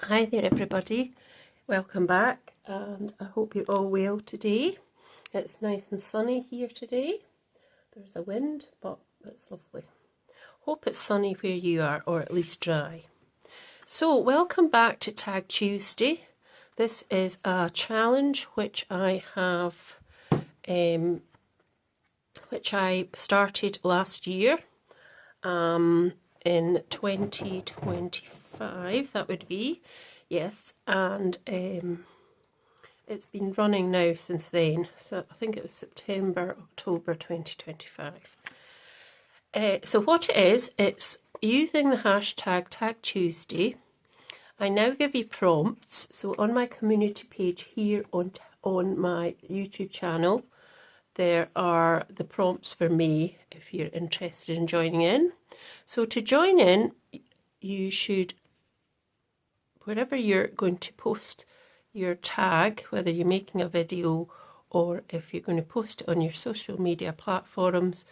Hi there everybody, welcome back, and I hope you're all well today. It's nice and sunny here today. There's a wind, but it's lovely. Hope it's sunny where you are, or at least dry. So welcome back to Tag Tuesday. This is a challenge which I started last year in 2025, that would be, yes, and it's been running now since then, so I think it was September, October 2025. So what it is, it's using the hashtag Tag Tuesday. I now give you prompts, so on my community page here on my YouTube channel, there are the prompts for me if you're interested in joining in. So to join in, you should, wherever you're going to post your tag, whether you're making a video or if you're going to post it on your social media platforms,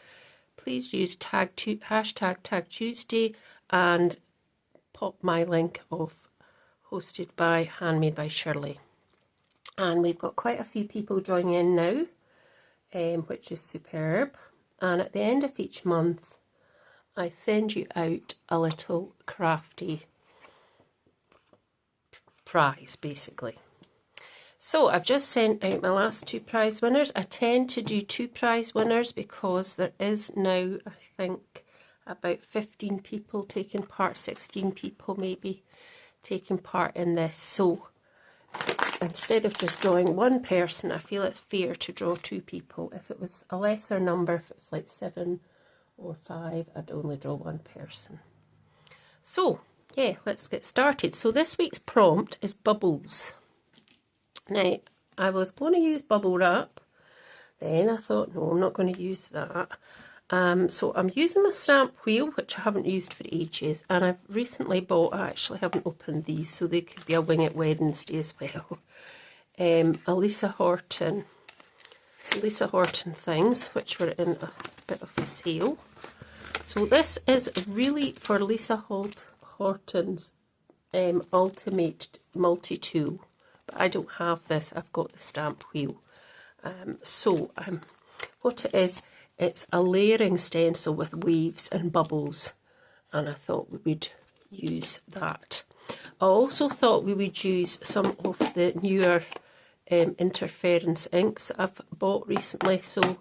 please use hashtag Tag Tuesday and pop my link of hosted by Handmade by Shirley. And we've got quite a few people joining in now, which is superb. And at the end of each month, I send you out a little crafty prize, basically. So I've just sent out my last two prize winners. I tend to do two prize winners because there is now, I think, about 15 people taking part, 16 people maybe taking part in this. So instead of just drawing one person, I feel it's fair to draw two people. If it was a lesser number, if it was like 7 or 5, I'd only draw one person. So yeah, let's get started. So this week's prompt is bubbles. Now, I was going to use bubble wrap, then I thought, no, I'm not going to use that. So I'm using my stamp wheel, which I haven't used for ages, and I've recently bought, I actually haven't opened these, so they could be a Wing It Wednesday as well. A Lisa Horton things, which were in a bit of a sale. So this is really for Lisa Horton's Ultimate Multi-Tool. But I don't have this, I've got the stamp wheel. What it is, it's a layering stencil with waves and bubbles, and I thought we would use that. I also thought we would use some of the newer interference inks I've bought recently. So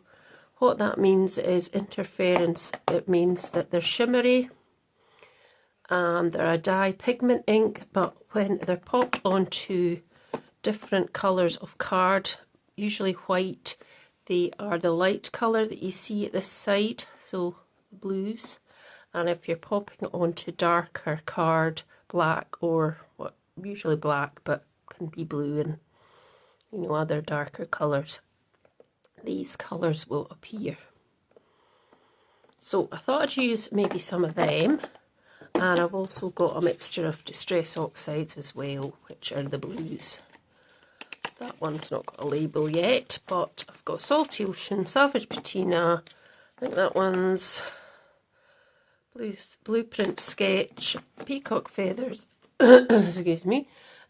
what that means is interference, it means that they're shimmery and they're a dye pigment ink, but when they're popped onto different colours of card, usually white, they are the light colour that you see at this side, so blues. And if you're popping it onto darker card, black, or what usually black but can be blue and other darker colours, these colours will appear. So I thought I'd use maybe some of them, and I've also got a mixture of Distress Oxides as well, which are the blues. That one's not got a label yet, but I've got Salty Ocean, Savage Patina, I think that one's Blueprint Sketch, Peacock Feathers, excuse me,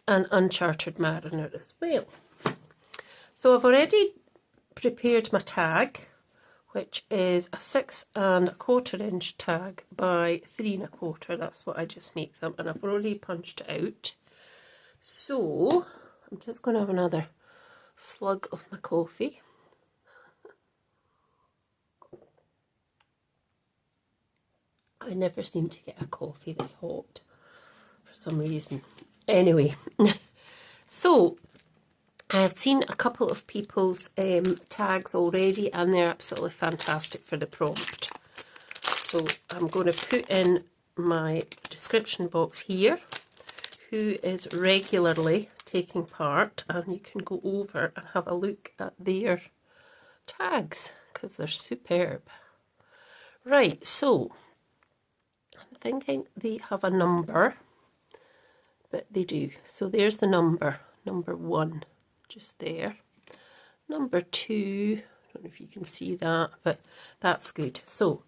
and Uncharted Mariner as well. So I've already prepared my tag, which is a 6 1/4 inch tag by 3 1/4. That's what I just make them, and I've already punched it out. So I'm just going to have another slug of my coffee. I never seem to get a coffee that's hot for some reason. Anyway, so I've seen a couple of people's tags already, and they're absolutely fantastic for the prompt. So I'm going to put in my description box here who is regularly taking part, and you can go over and have a look at their tags because they're superb. Right, so I'm thinking they have a number, but they do. So there's the number 1, just there. Number 2, I don't know if you can see that, but that's good. So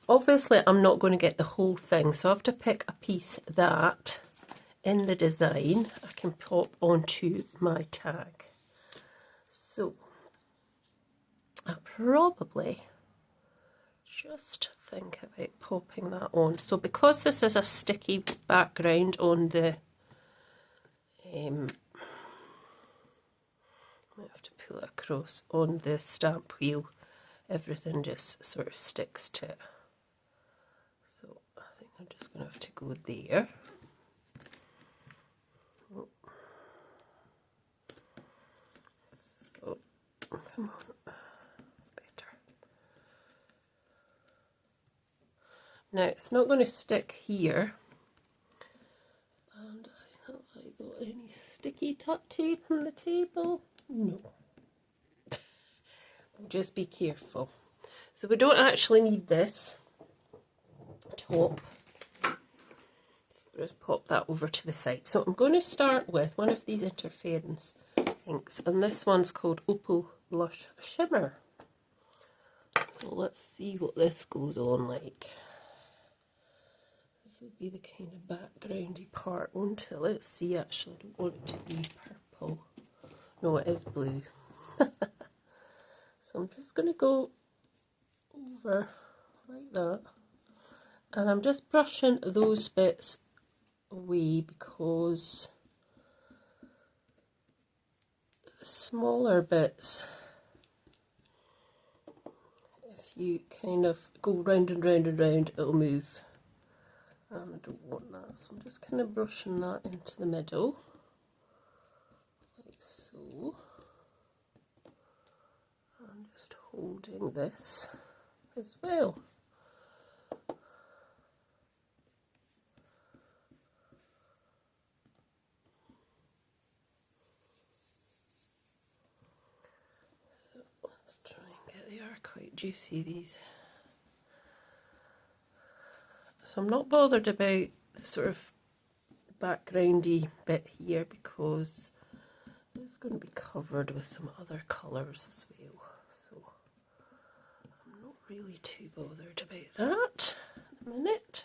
obviously I'm not going to get the whole thing, so I have to pick a piece that in the design I can pop onto my tag. So I'll probably just think about popping that on. So because this is a sticky background on the I have to pull it across on the stamp wheel, everything just sort of sticks to it. So I think I'm just going to have to go there. So, come on, that's better. Now it's not going to stick here. And have I got any sticky tuck tape on the table? No. Just be careful. So we don't actually need this top. So we'll just pop that over to the side. So I'm going to start with one of these interference inks, and this one's called Opal Blush Shimmer. So let's see what this goes on like. This will be the kind of backgroundy part, won't it? Let's see, actually, I don't want it to be purple. No, it is blue. So I'm just going to go over like that. And I'm just brushing those bits away because the smaller bits, if you kind of go round and round and round, it'll move. And I don't want that, so I'm just kind of brushing that into the middle, like so. I'm just holding this as well. So let's try and get, they are quite juicy, these. So I'm not bothered about the sort of backgroundy bit here because it's going to be covered with some other colours as well. So I'm not really too bothered about that at the minute.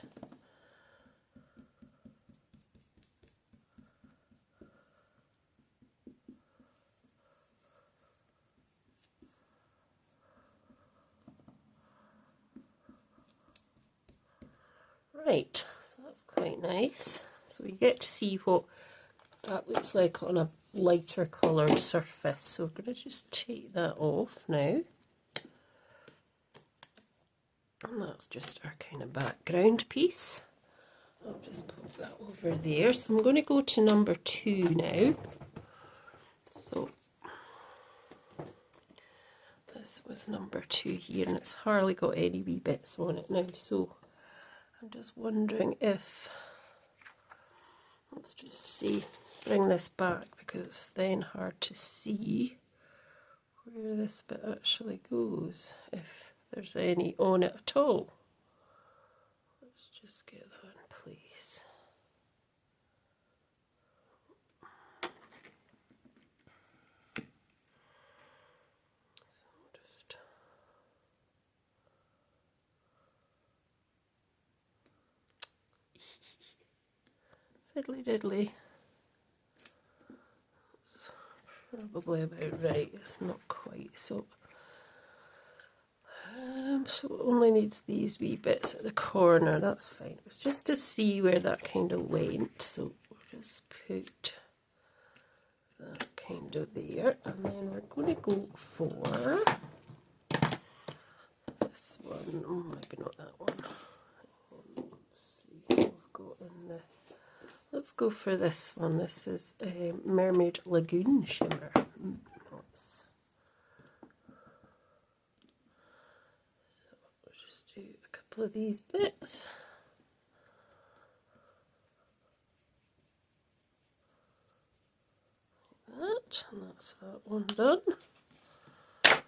Right, so that's quite nice. So you get to see what that looks like on a lighter coloured surface. So we're going to just take that off now. And that's just our kind of background piece. I'll just put that over there. So I'm going to go to number 2 now. So this was number 2 here, and it's hardly got any wee bits on it now. So I'm just wondering if, let's just see, bring this back because it's then hard to see where this bit actually goes, if there's any on it at all. Let's just get that in place. So just fiddly diddly. It's probably about right, it's not quite. So so it only needs these wee bits at the corner, that's fine. It's just to see where that kind of went. So we'll just put that kind of there, and then we're going to go for this one. Oh, maybe not that one. Let's see, we've got in the, let's go for this one. This is a Mermaid Lagoon Shimmer. Let's, so we'll just do a couple of these bits. That, and that's that one done. There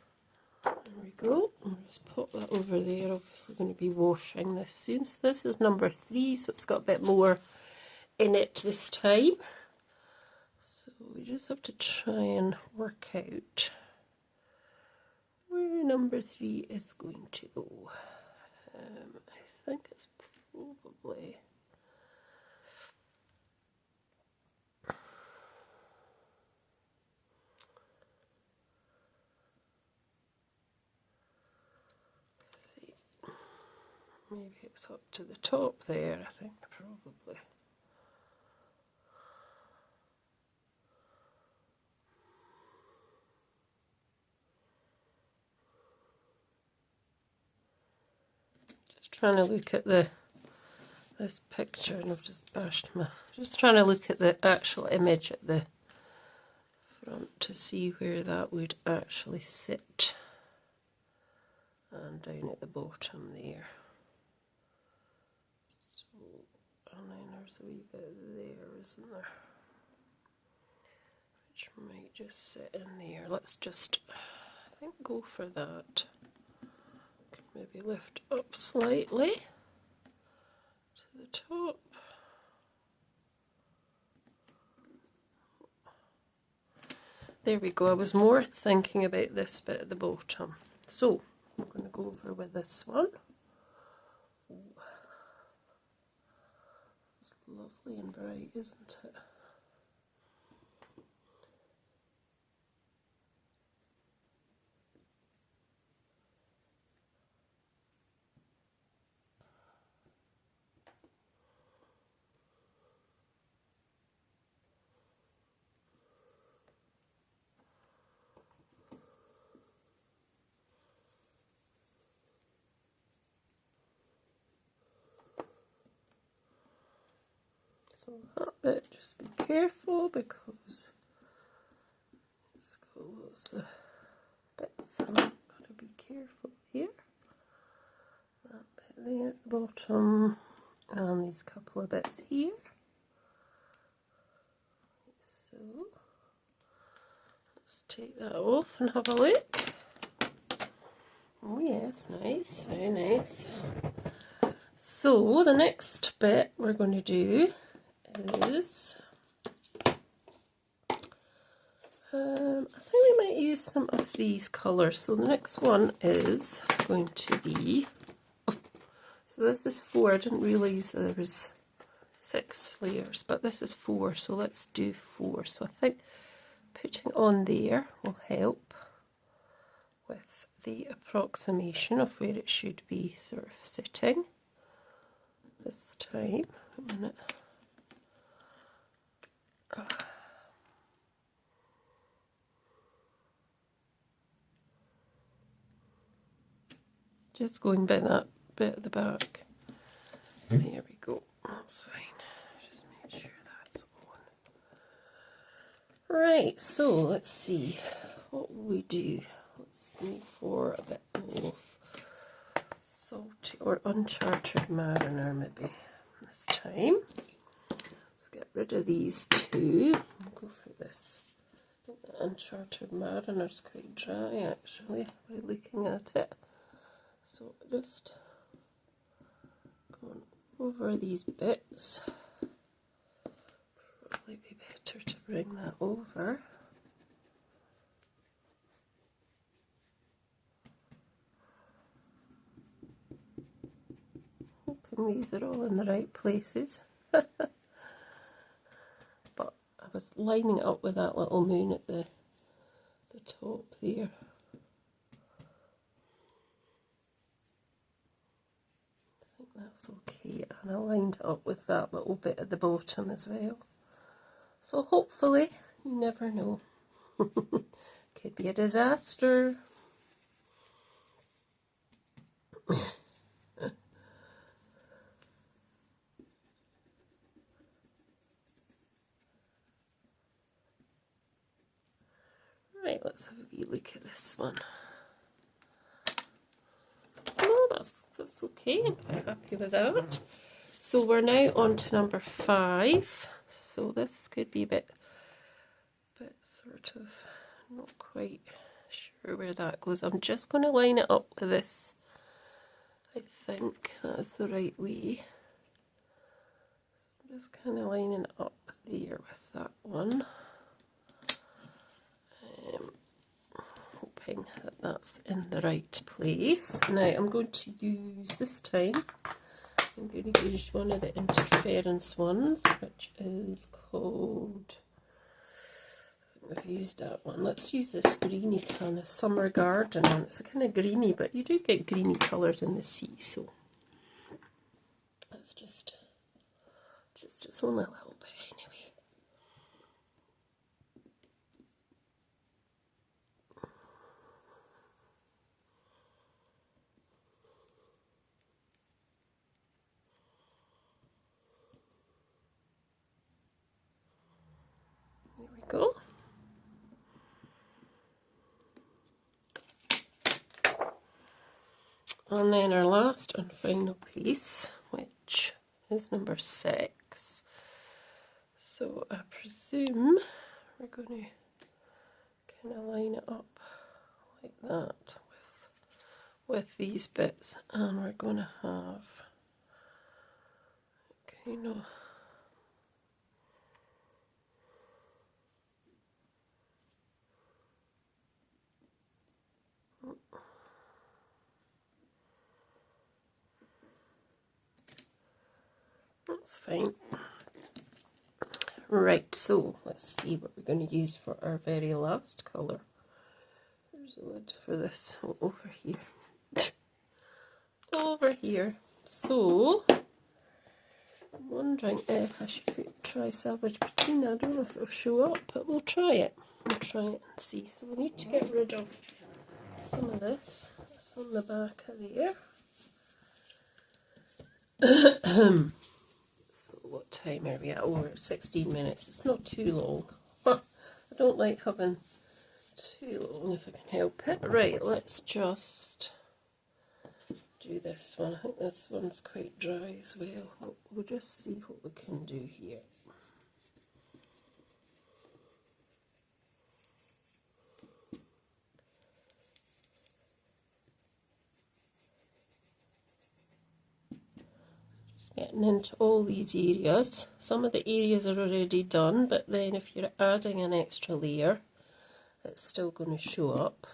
we go. I'll just pop that over there. Obviously going to be washing this soon. So this is number 3, so it's got a bit more in it this time. So we just have to try and work out where number 3 is going to go. I think it's probably Maybe it's up to the top there, I think, probably. Just trying to look at this picture, and I've just bashed my... Just trying to look at the actual image at the front to see where that would actually sit. And down at the bottom there. So, and then there's a wee bit there, isn't there? Which might just sit in there. Let's just, I think, go for that. Maybe lift up slightly to the top. There we go. I was more thinking about this bit at the bottom. So, I'm going to go over with this one. It's lovely and bright, isn't it? So that bit, just be careful because it's got lots of bits. I'm got to be careful here. That bit there at the bottom, and these couple of bits here. So let's take that off and have a look. Oh yes, nice, very nice. So the next bit we're going to do is, I think we might use some of these colours. So the next one is going to be, so this is 4, I didn't realise there was 6 layers, but this is 4, so let's do 4. So I think putting on there will help with the approximation of where it should be sort of sitting this time. A minute. Just going by that bit at the back. There we go. That's fine. Just make sure that's on. Right, so let's see. What will we do? Let's go for a bit of salty or uncharted mariner maybe this time. Let's get rid of these 2. We'll go for this. I think the uncharted mariner is quite dry actually by looking at it. So just going over these bits. Probably be better to bring that over. Hoping these are all in the right places. But I was lining it up with that little moon at the top there. That's okay, and I lined it up with that little bit at the bottom as well. So hopefully, you never know. Could be a disaster. Right, let's have a wee look at this one. Oh, that's okay, I'm quite happy with that. So we're now on to number 5. So this could be a bit sort of not quite sure where that goes. I'm just going to line it up with this. I think that's the right way. So I'm just kind of lining it up there with that one. Hoping that that's in the right place. Now I'm going to use, this time, I'm going to use one of the interference ones, which is called, I've used that one. Let's use this greeny kind of summer garden one. It's a kind of greeny, but you do get greeny colours in the sea, so Let's just it's only a little bit anyway. There we go. And then our last and final piece, which is number 6. So I presume we're going to kind of line it up like that with these bits, and we're going to have kind of that's fine. Right, so let's see what we're going to use for our very last colour. There's a lid for this over here. Over here. So I'm wondering if I should try Salvage Patina. I don't know if it'll show up, but we'll try it. We'll try it and see. So we need to get rid of some of this. It's on the back of there. So what time are we at? Oh, we're at 16 minutes. It's not too long. I don't like having too long if I can help it. Right, let's just do this one. I think this one's quite dry as well. We'll just see what we can do here. Just getting into all these areas. Some of the areas are already done, but then if you're adding an extra layer, it's still going to show up.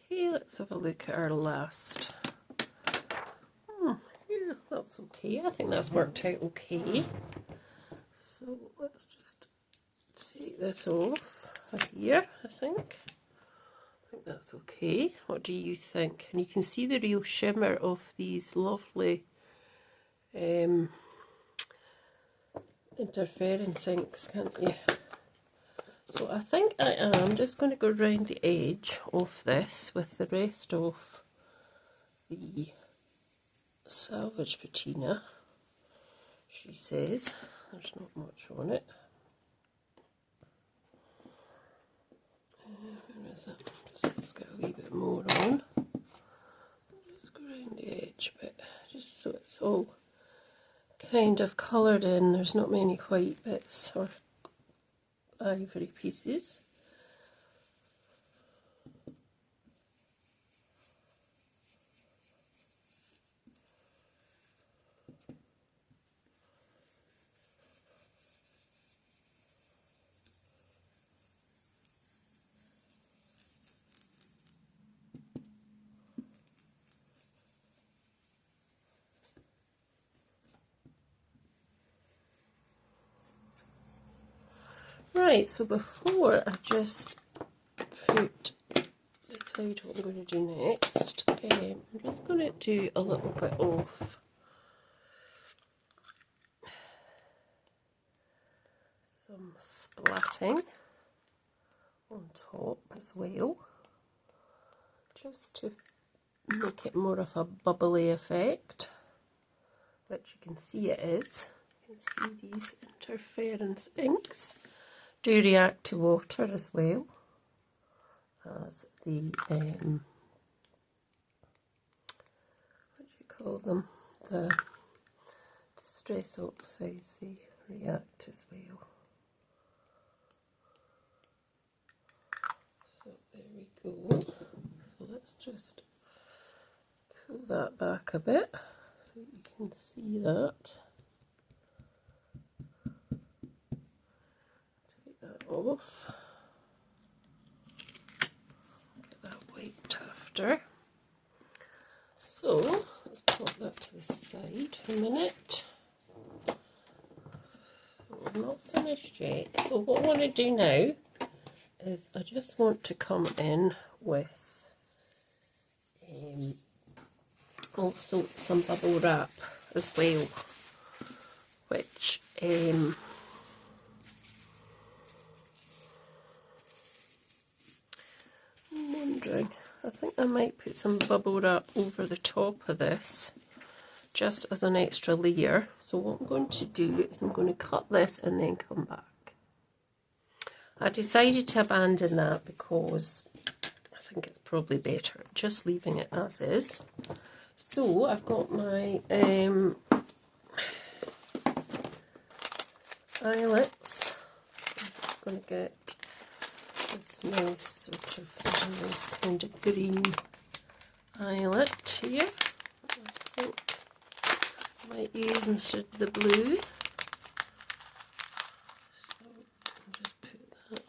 Okay, let's have a look at our last. Yeah, that's okay. I think that's worked out okay. So let's just take this off here, I think. I think that's okay. What do you think? And you can see the real shimmer of these lovely interference inks, can't you? So I think I am just going to go round the edge of this with the rest of the Salvage Patina. She says there's not much on it. Where is it? So let's get a wee bit more on. Just go around the edge a bit, just so it's all kind of coloured in. There's not many white bits or ivory pieces. Right, so before I just decide what I'm going to do next, I'm just going to do a little bit of some splatting on top as well, just to make it more of a bubbly effect, which you can see it is. You can see these interference inks do react to water as well, has the, what do you call them? The Distress Oxides, they react as well. So there we go. So let's just pull that back a bit so you can see that. Take that off. Get that wiped after. So let's pop that to the side for a minute. So we're not finished yet. So what I want to do now is I just want to come in with also some bubble wrap as well, which I'm wondering, I think I might put some bubble wrap over the top of this just as an extra layer. So what I'm going to do is I'm going to cut this and then come back. I decided to abandon that because I think it's probably better just leaving it as is. So I've got my eyelets. I'm going to get this nice sort of nice kind of green eyelet here. I think I might use instead of the blue.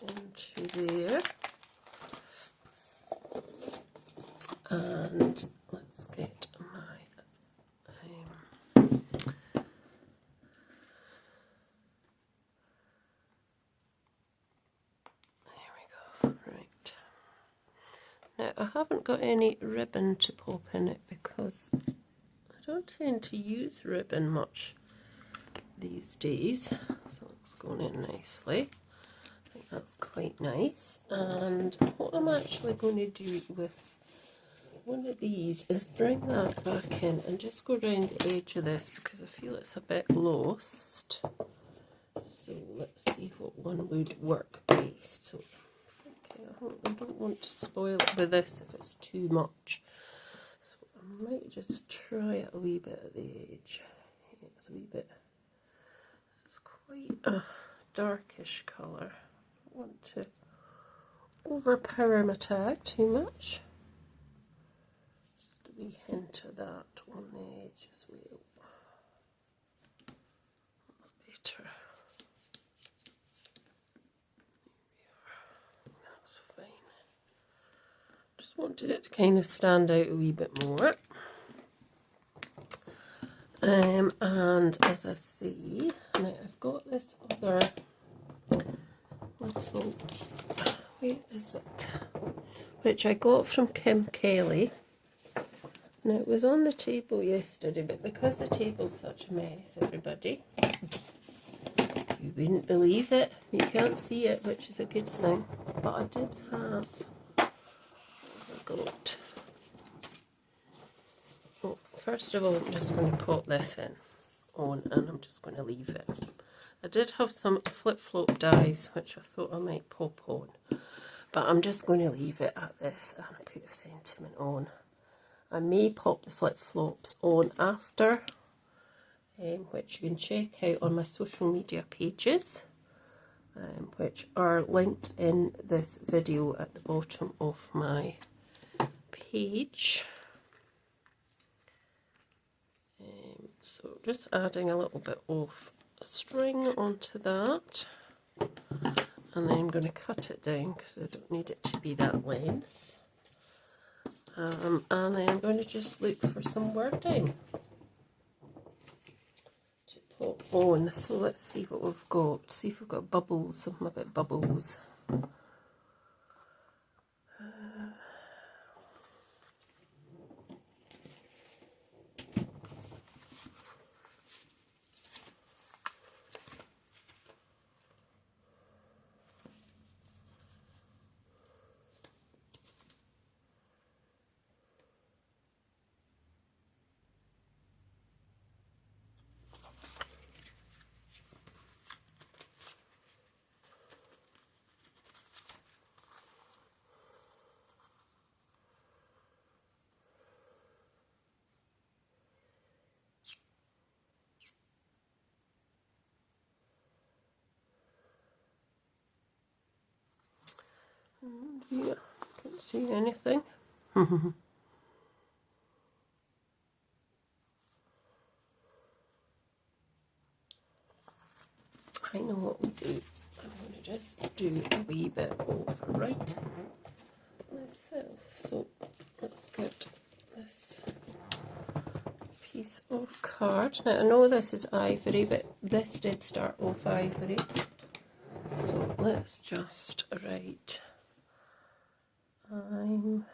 Into there, and let's get my there we go. Right, now I haven't got any ribbon to pop in it because I don't tend to use ribbon much these days, so it's going in nicely. That's quite nice. And what I'm actually going to do with one of these is bring that back in and just go around the edge of this because I feel it's a bit lost. So let's see what one would work best. So I don't want to spoil it with this if it's too much. So I might just try it a wee bit at the edge. It's a wee bit, it's quite a darkish colour. Want to overpower my tag too much. Just a wee hint of that on the edge as well. That's better. That's fine. Just wanted it to kind of stand out a wee bit more. And as I see, now I've got this other little, where is it, which I got from Kim Kelly. Now it was on the table yesterday, but because the table's such a mess, everybody, you wouldn't believe it, you can't see it, which is a good thing, but I did have, what have I got? Oh, first of all I'm just going to pop this in on and I'm just going to leave it. I did have some flip-flop dies which I thought I might pop on, but I'm just going to leave it at this and put a sentiment on. I may pop the flip-flops on after, which you can check out on my social media pages, which are linked in this video at the bottom of my page. So just adding a little bit of string onto that, and then I'm going to cut it down because I don't need it to be that length, and then I'm going to just look for some wording to pop on. So let's see what we've got, see if we've got bubbles, something about bubbles. Yeah, can't see anything. I know what we'll do. I'm going to just do a wee bit of right myself. So let's get this piece of card. Now I know this is ivory, but this did start off ivory. So let's just write I'm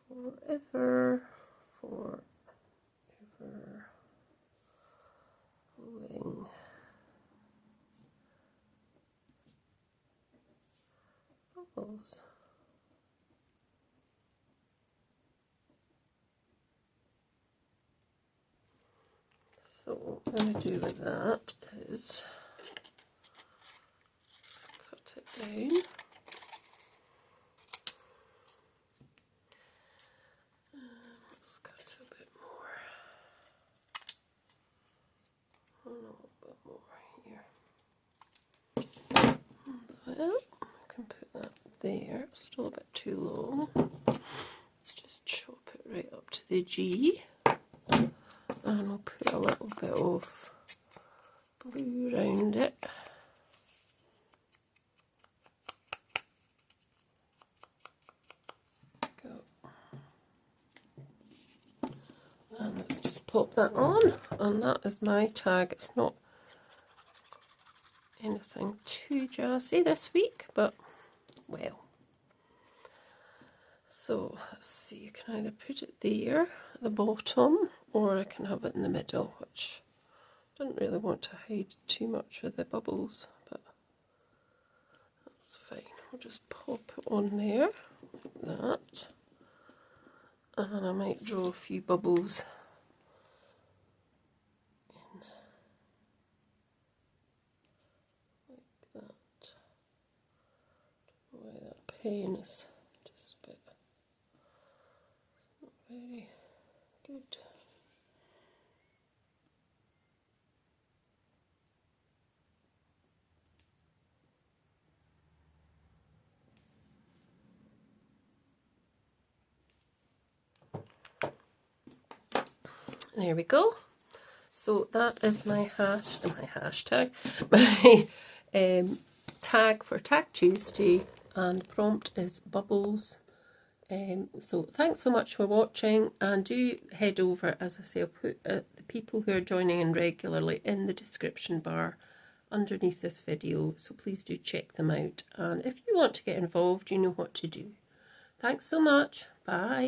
forever blowing bubbles. So what I'm going to do with that is cut it down. Let's cut a bit more. A little bit more here. Well, I can put that there. Still a bit too long. Let's just chop it right up to the G. And I'll put a little bit of blue around it. Go. And let's just pop that on. And that is my tag. It's not anything too jazzy this week, but well. So let's see, you can either put it there at the bottom, or I can have it in the middle, which I don't really want to hide too much of the bubbles, but that's fine. I'll just pop it on there, like that, and I might draw a few bubbles in, like that. I don't know why that pen is just a bit, it's not very good. There we go. So that is my hashtag, my tag for Tag Tuesday, and prompt is bubbles. So thanks so much for watching, and do head over, as I say, I'll put the people who are joining in regularly in the description bar underneath this video, so please do check them out, and if you want to get involved, you know what to do. Thanks so much. Bye.